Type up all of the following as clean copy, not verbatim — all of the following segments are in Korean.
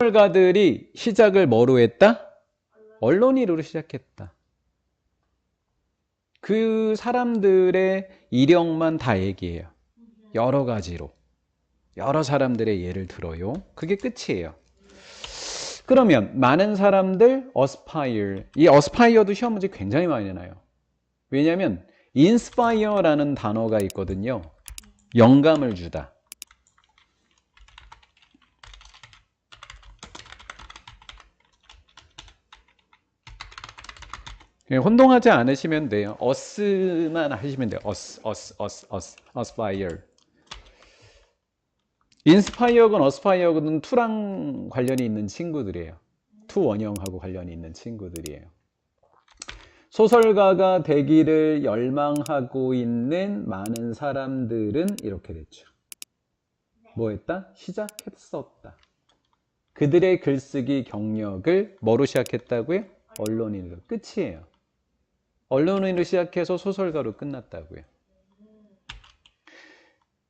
소설가들이 시작을 뭐로 했다? 언론인으로 시작했다. 그 사람들의 이력만 다 얘기해요. 여러 가지로. 여러 사람들의 예를 들어요. 그게 끝이에요. 그러면 많은 사람들 aspire. 이 aspire도 시험 문제 굉장히 많이 나요. 왜냐하면 inspire라는 단어가 있거든요. 영감을 주다. 혼동하지 않으시면 돼요. us만 하시면 돼요. aspire. inspire건 aspire건 to랑 관련이 있는 친구들이에요. to 원형하고 관련이 있는 친구들이에요. 소설가가 되기를 열망하고 있는 많은 사람들은 이렇게 됐죠. 뭐 했다? 시작했었다. 그들의 글쓰기 경력을 뭐로 시작했다고요? 언론인으로. 끝이에요. 언론인으로 시작해서 소설가로 끝났다고요.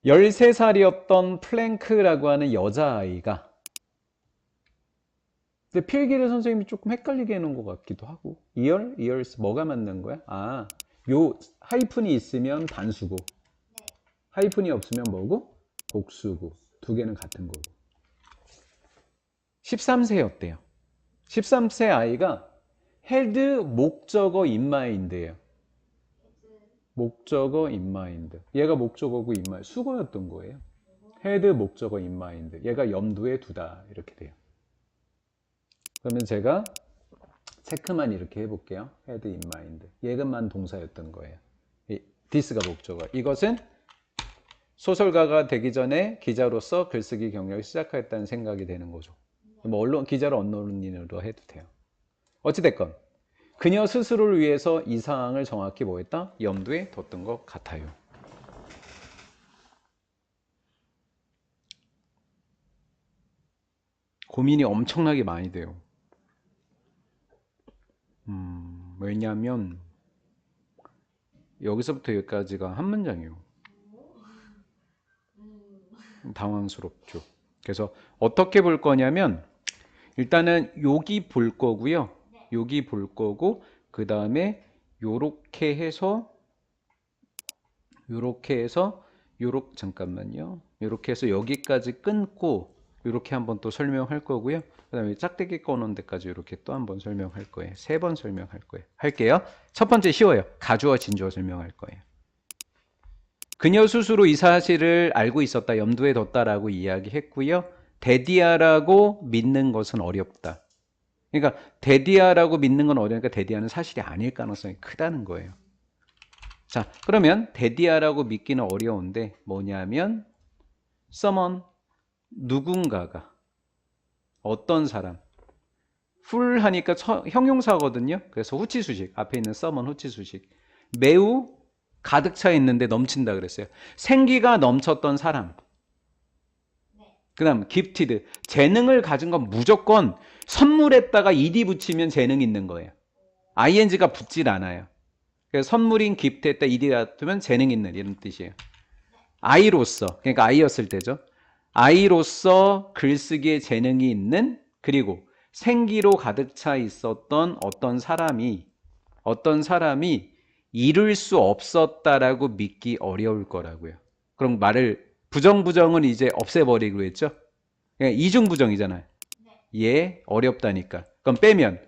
13살이었던 플랭크라고 하는 여자아이가, 근데 필기를 선생님이 조금 헷갈리게 해놓은 것 같기도 하고, years 뭐가 맞는 거야? 아, 요 하이픈이 있으면 단수고, 하이픈이 없으면 뭐고? 복수고. 두 개는 같은 거고. 13세였대요. 13세 아이가 had 목적어 인마인드예요. 목적어 인마인드. 얘가 목적어고 인마인드. 수거였던 거예요. had 목적어 인마인드. 얘가 염두에 두다. 이렇게 돼요. 그러면 제가 체크만 이렇게 해볼게요. had in mind. 얘가만 동사였던 거예요. this가 목적어. 이것은 소설가가 되기 전에 기자로서 글쓰기 경력을 시작했다는 생각이 되는 거죠. 뭐 언론, 기자를 언론인으로 해도 돼요. 어찌됐건 그녀 스스로를 위해서 이 사항을 정확히 뭐 했다? 염두에 뒀던 것 같아요. 고민이 엄청나게 많이 돼요. 왜냐하면 여기서부터 여기까지가 한 문장이에요. 당황스럽죠. 그래서 어떻게 볼 거냐면 일단은 여기 볼 거고요. 여기 볼 거고 그 다음에 요렇게 해서 잠깐만요. 요렇게 해서 여기까지 끊고 요렇게 한번 또 설명할 거고요. 그 다음에 짝대기 꺼놓은 데까지 이렇게 또 한번 설명할 거예요. 3번 설명할 거예요. 할게요. 첫 번째 쉬워요. 가주어 진주어 설명할 거예요. 그녀 스스로 이 사실을 알고 있었다, 염두에 뒀다라고 이야기했고요. 데디아라고 믿는 것은 어렵다. 그러니까 데디아라고 믿는 건 어려우니까 데디아는 사실이 아닐 가능성이 크다는 거예요. 자, 그러면 데디아라고 믿기는 어려운데 뭐냐면 someone, 누군가가, 어떤 사람, 풀 하니까 형용사거든요. 그래서 후치수식, 앞에 있는 someone 후치수식. 매우 가득 차 있는데 넘친다 그랬어요. 생기가 넘쳤던 사람. 그 다음 gifted, 재능을 가진 건 무조건 선물에다가 ed 붙이면 재능 있는 거예요. ing가 붙질 않아요. 그래서 선물인 gifted에다 ed 같으면 재능 있는 이런 뜻이에요. 아이로서, 그러니까 아이였을 때죠. 아이로서 글쓰기에 재능이 있는, 그리고 생기로 가득 차 있었던 어떤 사람이 이룰 수 없었다라고 믿기 어려울 거라고요. 그럼 말을 부정은 이제 없애버리기로 했죠. 그러니까 이중부정이잖아요. 예, 어렵다니까. 그럼 빼면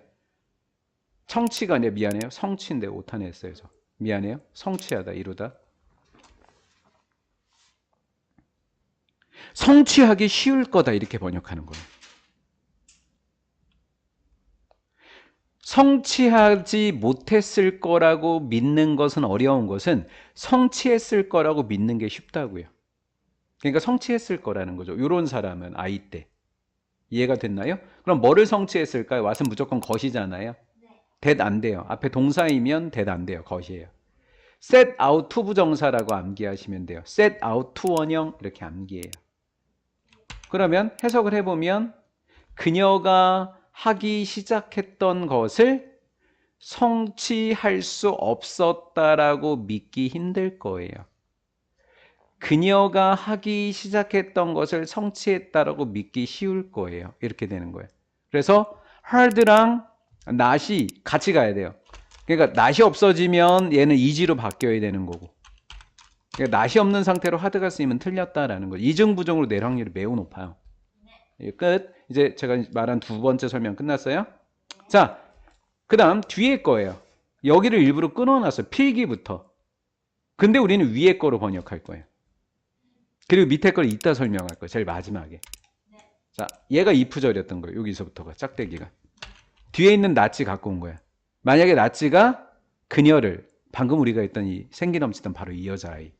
청취가 아니라 미안해요. 성취인데 오타내 했어요. 저. 미안해요. 성취하다, 이루다. 성취하기 쉬울 거다 이렇게 번역하는 거예요. 성취하지 못했을 거라고 믿는 것은 어려운 것은 성취했을 거라고 믿는 게 쉽다고요. 그러니까 성취했을 거라는 거죠. 이런 사람은 아이 때. 이해가 됐나요? 그럼 뭐를 성취했을까요? 왓은 무조건 것이잖아요. that 안 돼요. 앞에 동사이면 that 안 돼요. 것이에요. set out to 부정사라고 암기하시면 돼요. set out to 원형 이렇게 암기해요. 그러면 해석을 해보면 그녀가 하기 시작했던 것을 성취할 수 없었다라고 믿기 힘들 거예요. 그녀가 하기 시작했던 것을 성취했다라고 믿기 쉬울 거예요. 이렇게 되는 거예요. 그래서 hard랑 not이 같이 가야 돼요. 그러니까 not이 없어지면 얘는 is로 바뀌어야 되는 거고. 그러니까 not이 없는 상태로 hard가 쓰이면 틀렸다라는 거죠. 이중부정으로 낼 확률이 매우 높아요. 끝. 이제 제가 말한 두 번째 설명 끝났어요. 자, 그 다음 뒤에 거예요. 여기를 일부러 끊어놨어요. 필기부터. 근데 우리는 위에 거로 번역할 거예요. 그리고 밑에 걸 이따 설명할 거예요. 제일 마지막에. 자, 얘가 if절이었던 거예요. 여기서부터가 짝대기가. 뒤에 있는 낫지 갖고 온 거야. 만약에 낫지가 그녀를 방금 우리가 했던 이 생기 넘치던 바로 이 여자아이.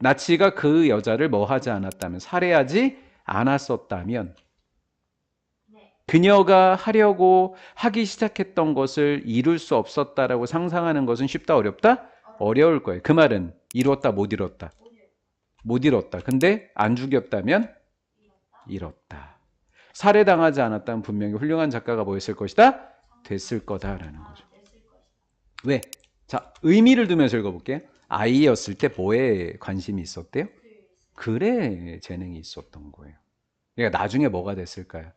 낫지가 그 여자를 뭐 하지 않았다면 살해하지 않았었다면 그녀가 하려고 하기 시작했던 것을 이룰 수 없었다라고 상상하는 것은 쉽다 어렵다? 어려울 거예요. 그 말은 이뤘다 못 이뤘다? 못 이뤘다. 근데 안 죽였다면 이뤘다. 살해당하지 않았다면 분명히 훌륭한 작가가 뭐였을 것이다? 됐을 거다라는 거죠. 왜? 자, 의미를 두면서 읽어볼게요. 아이였을 때 뭐에 관심이 있었대요? 글에 재능이 있었던 거예요. 그러니까 나중에 뭐가 됐을까요?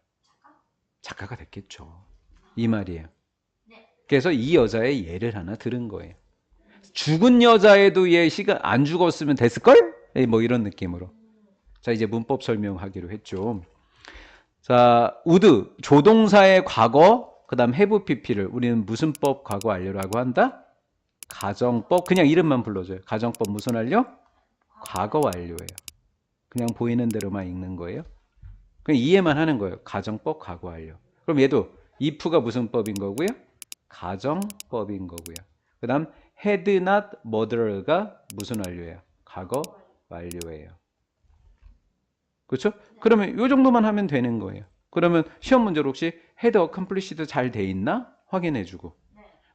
작가가 됐겠죠. 이 말이에요. 그래서 이 여자의 예를 하나 들은 거예요. 죽은 여자애도 얘 시간 안 죽었으면 됐을걸? 뭐 이런 느낌으로. 자, 이제 문법 설명하기로 했죠. 자, would 조동사의 과거, 그 다음 have pp를 우리는 무슨 법 과거 완료라고 한다? 가정법. 그냥 이름만 불러줘요. 가정법 무슨 완료? 과거 완료예요. 그냥 보이는 대로만 읽는 거예요. 그냥 이해만 하는 거예요. 가정법 과거 완료. 그럼 얘도 if가 무슨 법인 거고요? 가정법인 거고요. 그 다음 had not murder가 무슨 완료예요? 과거 완료예요. 그렇죠? 그러면 이 정도만 하면 되는 거예요. 그러면 시험 문제로 혹시 had accomplished 잘 돼 있나? 확인해주고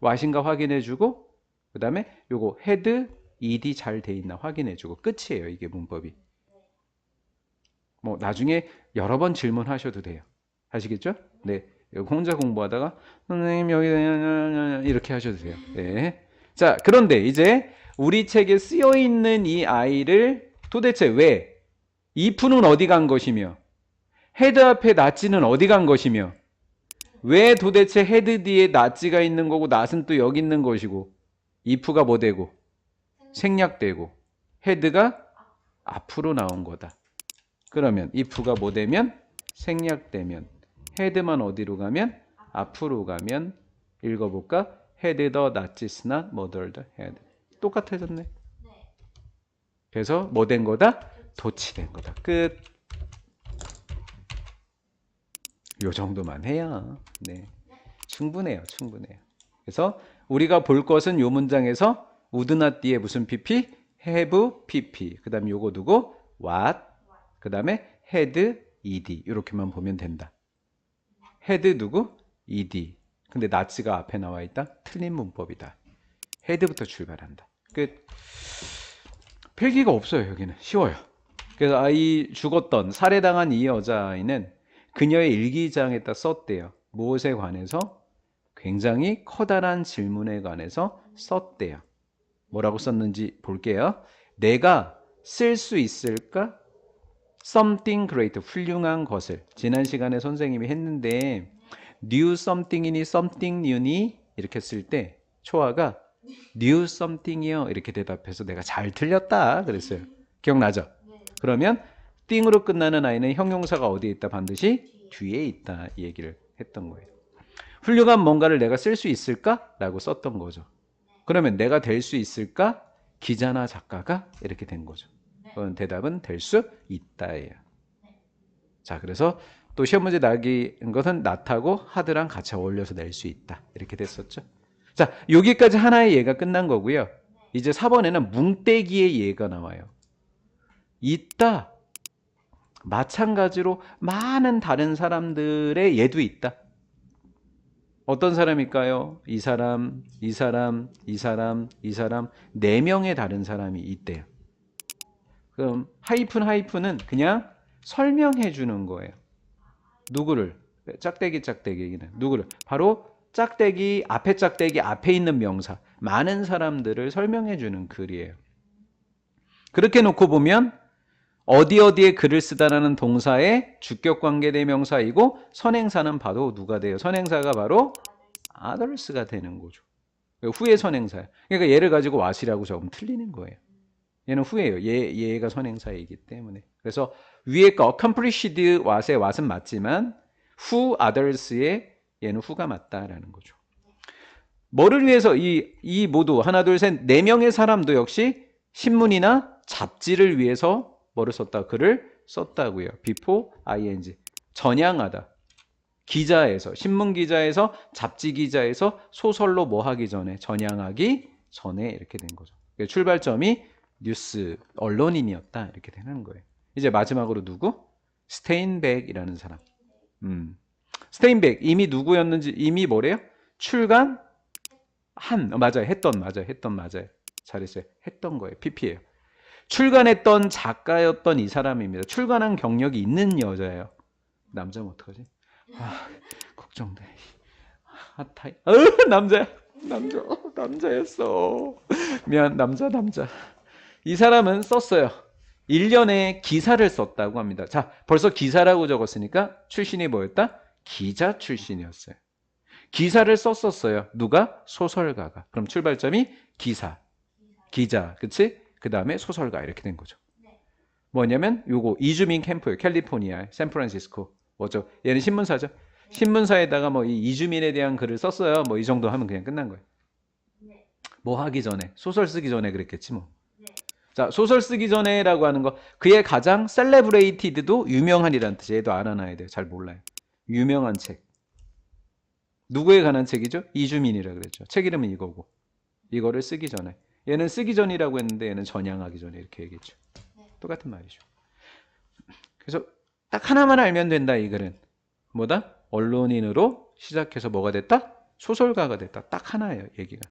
what인가 확인해주고 그 다음에 요거 had ed 잘 돼 있나 확인해주고 끝이에요. 이게 문법이. 뭐 나중에 여러 번 질문하셔도 돼요. 아시겠죠? 네. 혼자 공부하다가 선생님 여기 이렇게 하셔도 돼요. 네. 자, 그런데 이제 우리 책에 쓰여 있는 이 아이를 도대체 왜 if는 어디 간 것이며 had 앞에 not는 어디 간 것이며 왜 도대체 had 뒤에 not가 있는 거고 not은 또 여기 있는 것이고 if가 뭐 되고 생략되고 had가 앞으로 나온 거다. 그러면 if가 뭐 되면 생략되면 had만 어디로 가면 앞으로 가면 읽어볼까? had the Nazis not murdered had. 똑같아졌네. 그래서 뭐 된 거다? 도치된 거다. 끝. 요 정도만 해야 네. 충분해요. 충분해요. 그래서 우리가 볼 것은 요 문장에서 would not 뒤에 무슨 pp? have pp. 그 다음에 요거 두고 what 그 다음에 had ed 이렇게만 보면 된다. had 누구? ed. 근데 not가 앞에 나와 있다? 틀린 문법이다. had부터 출발한다. 끝. 필기가 없어요. 여기는 쉬워요. 그래서 아이 죽었던 살해당한 이 여자아이는 그녀의 일기장에다 썼대요. 무엇에 관해서? 굉장히 커다란 질문에 관해서 썼대요. 뭐라고 썼는지 볼게요. 내가 쓸 수 있을까? something great, 훌륭한 것을. 지난 시간에 선생님이 했는데 new something이니 something new니 이렇게 쓸 때 초아가 new something이요 이렇게 대답해서 내가 잘 틀렸다 그랬어요. 기억나죠? 그러면 thing으로 끝나는 아이는 형용사가 어디에 있다? 반드시 뒤에 있다 이 얘기를 했던 거예요. 훌륭한 뭔가를 내가 쓸 수 있을까? 라고 썼던 거죠. 그러면 내가 될 수 있을까? 기자나 작가가 이렇게 된 거죠. 그건 대답은 될 수 있다예요. 자, 그래서 또 시험 문제 나긴 것은 not하고 hard랑 같이 어울려서 낼 수 있다. 이렇게 됐었죠. 자, 여기까지 하나의 예가 끝난 거고요. 이제 4번에는 뭉떼기의 예가 나와요. 있다. 마찬가지로 많은 다른 사람들의 예도 있다. 어떤 사람일까요? 이 사람, 이 사람, 이 사람, 이 사람 4명의 다른 사람이 있대요. 그럼 하이픈은 그냥 설명해 주는 거예요. 누구를? 짝대기는 누구를? 바로 짝대기 앞에 있는 명사 많은 사람들을 설명해 주는 글이에요. 그렇게 놓고 보면 어디 어디에 글을 쓰다라는 동사의 주격 관계 대명사이고 선행사는 바로 누가 돼요? 선행사가 바로 others가 되는 거죠. 후에 선행사야. 그러니까 얘를 가지고 what이라고 적으면 틀리는 거예요. 얘는 후예요. 얘가 선행사이기 때문에. 그래서 위에 거 accomplished what의 what은 맞지만 who others의 얘는 who가 맞다라는 거죠. 뭐를 위해서 이 모두 하나 둘 셋 네 명의 사람도 역시 신문이나 잡지를 위해서 뭐를 썼다? 글을 썼다고요. before ing 전향하다. 기자에서 신문 기자에서 잡지 기자에서 소설로 뭐 하기 전에 전향하기 전에 이렇게 된 거죠. 출발점이 뉴스 언론인이었다 이렇게 되는 거예요. 이제 마지막으로 누구? 스테인백이라는 사람. 스테인백 이미 누구였는지 이미 뭐래요? 출간 맞아요. 했던 맞아요. 잘했어요. 했던 거예요. PP예요. 출간했던 작가였던 이 사람입니다. 출간한 경력이 있는 여자예요. 남자면 어떡하지? 걱정돼. 핫타이. 남자였어. 미안, 남자. 이 사람은 썼어요. 1년에 기사를 썼다고 합니다. 자, 벌써 기사라고 적었으니까 출신이 뭐였다? 기자 출신이었어요. 기사를 썼었어요. 누가? 소설가가. 그럼 출발점이 기자, 그치? 그 다음에 소설가 이렇게 된 거죠. 뭐냐면 요거 이주민 캠프예요. 캘리포니아, 샌프란시스코. 뭐죠? 얘는 신문사죠. 신문사에다가 뭐 이 이주민에 대한 글을 썼어요. 뭐 이 정도 하면 그냥 끝난 거예요. 뭐 하기 전에 소설 쓰기 전에 그랬겠지 뭐. 자, 소설 쓰기 전에라고 하는 거 그의 가장 셀레브레이티드도 유명한이라는 뜻이 얘도 알아놔야 돼요. 잘 몰라요. 유명한 책. 누구에 관한 책이죠? 이주민이라 그랬죠. 책 이름은 이거고. 이거를 쓰기 전에. 얘는 쓰기 전이라고 했는데 얘는 전향하기 전에 이렇게 얘기했죠. 똑같은 말이죠. 그래서 딱 하나만 알면 된다 이 글은. 뭐다? 언론인으로 시작해서 뭐가 됐다? 소설가가 됐다. 딱 하나예요 얘기가.